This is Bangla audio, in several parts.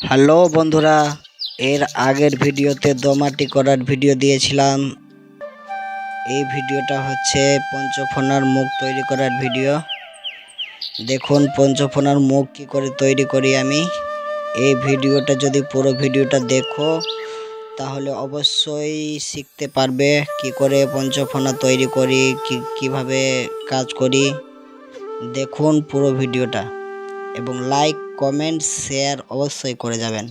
হ্যালো বন্ধুরা, এর আগের ভিডিওতে দোমাটি করার ভিডিও দিয়েছিলাম। এই ভিডিওটা হচ্ছে পঞ্চফোনার মুখ তৈরি করার ভিডিও। দেখুন পঞ্চফোনার মুখ কি করে তৈরি করি আমি। এই ভিডিওটা যদি পুরো ভিডিওটা দেখো তাহলে অবশ্যই শিখতে পারবে কি করে পঞ্চফোনা তৈরি করি, কিভাবে কাজ করি। দেখুন পুরো ভিডিওটা এবং লাইক কমেন্ট শেয়ার অবশ্যই করে যাবেন।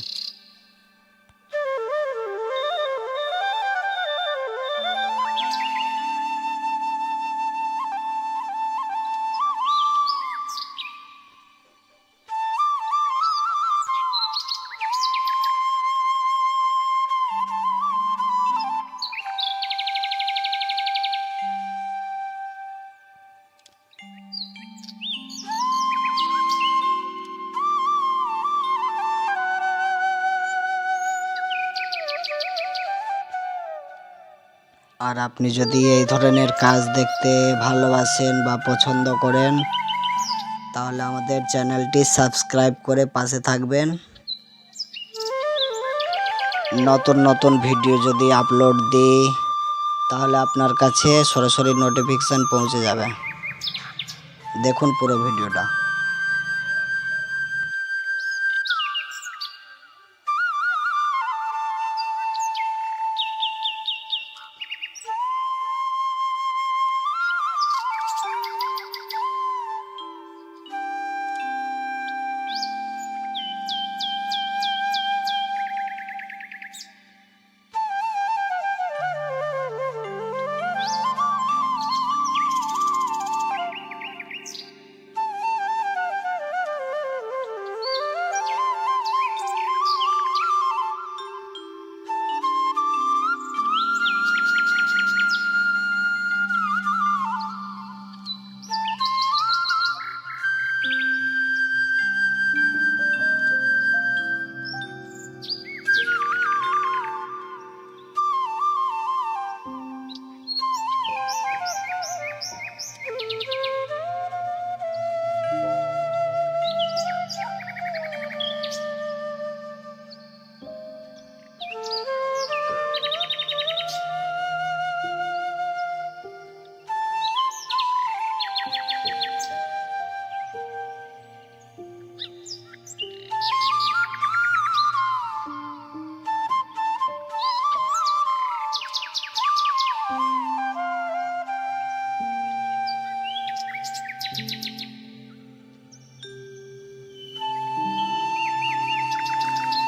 আর আপনি যদি এই ধরনের কাজ দেখতে ভালোবাসেন বা পছন্দ করেন তাহলে আমাদের চ্যানেলটি সাবস্ক্রাইব করে পাশে থাকবেন। নতুন নতুন ভিডিও যদি আপলোড দিই তাহলে আপনার কাছে সরাসরি নোটিফিকেশান পৌঁছে যাবে। দেখুন পুরো ভিডিওটা।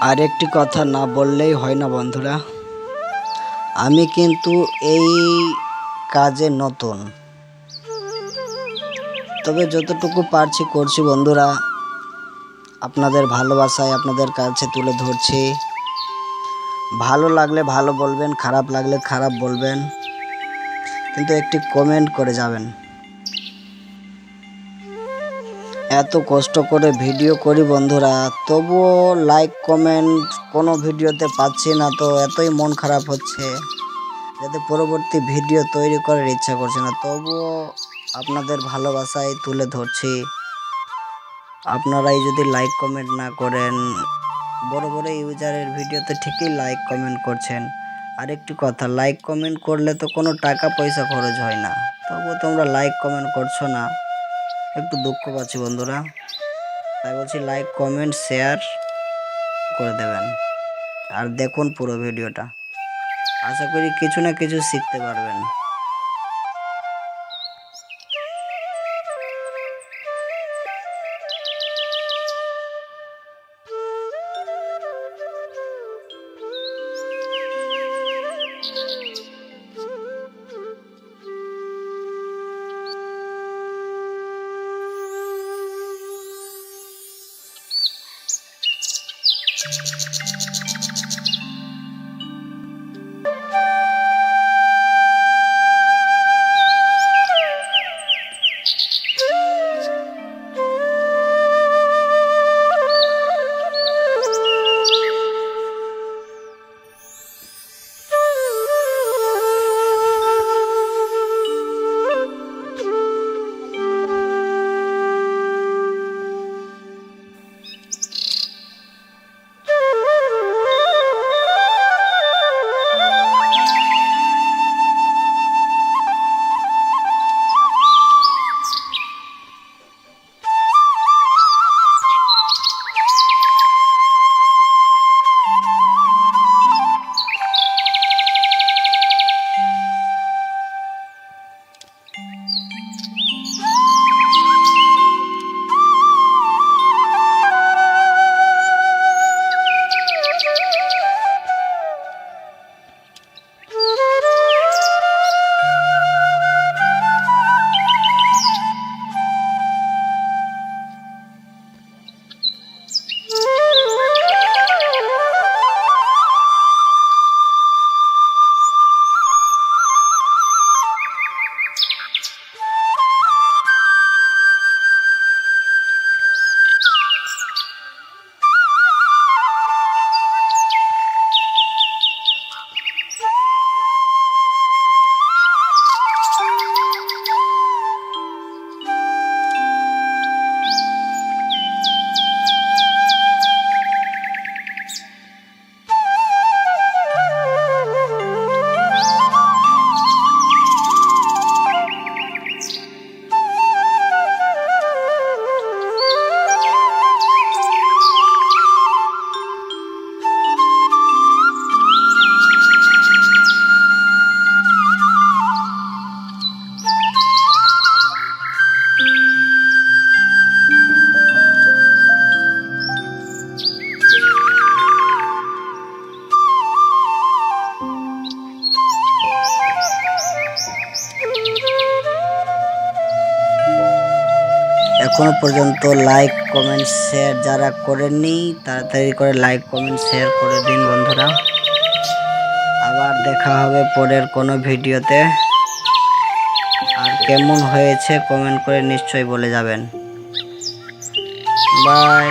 আর একটি কথা না বললেই হয় না বন্ধুরা, আমি কিন্তু এই কাজে নতুন, তবে যতটুকু পারছি করছি বন্ধুরা। আপনাদের ভালোবাসায় আপনাদের কাছে তুলে ধরছি। ভালো লাগলে ভালো বলবেন, খারাপ লাগলে খারাপ বলবেন, কিন্তু একটি কমেন্ট করে যাবেন। এত কষ্ট করে ভিডিও করি বন্ধুরা, তবুও লাইক কমেন্ট কোনো ভিডিওতে পাচ্ছি না, তো এতই মন খারাপ হচ্ছে যাতে পরবর্তী ভিডিও তৈরি করার ইচ্ছা করছে না। তবুও আপনাদের ভালোবাসায় তুলে ধরছি। আপনারাই যদি লাইক কমেন্ট না করেন, বড় বড় ইউজারের ভিডিওতে ঠিকই লাইক কমেন্ট করছেন। আরেকটি কথা, লাইক কমেন্ট করলে তো কোনো টাকা পয়সা খরচ হয় না, তবুও তোমরা লাইক কমেন্ট করছো না, একটু দুঃখ পাচ্ছি বন্ধুরা। তাই বলছি লাইক কমেন্ট শেয়ার করে দেবেন। আর দেখুন পুরো ভিডিওটা, আশা করি কিছু না কিছু শিখতে পারবেন। এখনো পর্যন্ত লাইক কমেন্ট শেয়ার যারা করেননি তাড়াতাড়ি করে লাইক কমেন্ট শেয়ার করে দিন বন্ধুরা। আবার দেখা হবে পরের কোনো ভিডিওতে। আর কেমন হয়েছে কমেন্ট করে নিশ্চয়ই বলে যাবেন। বাই।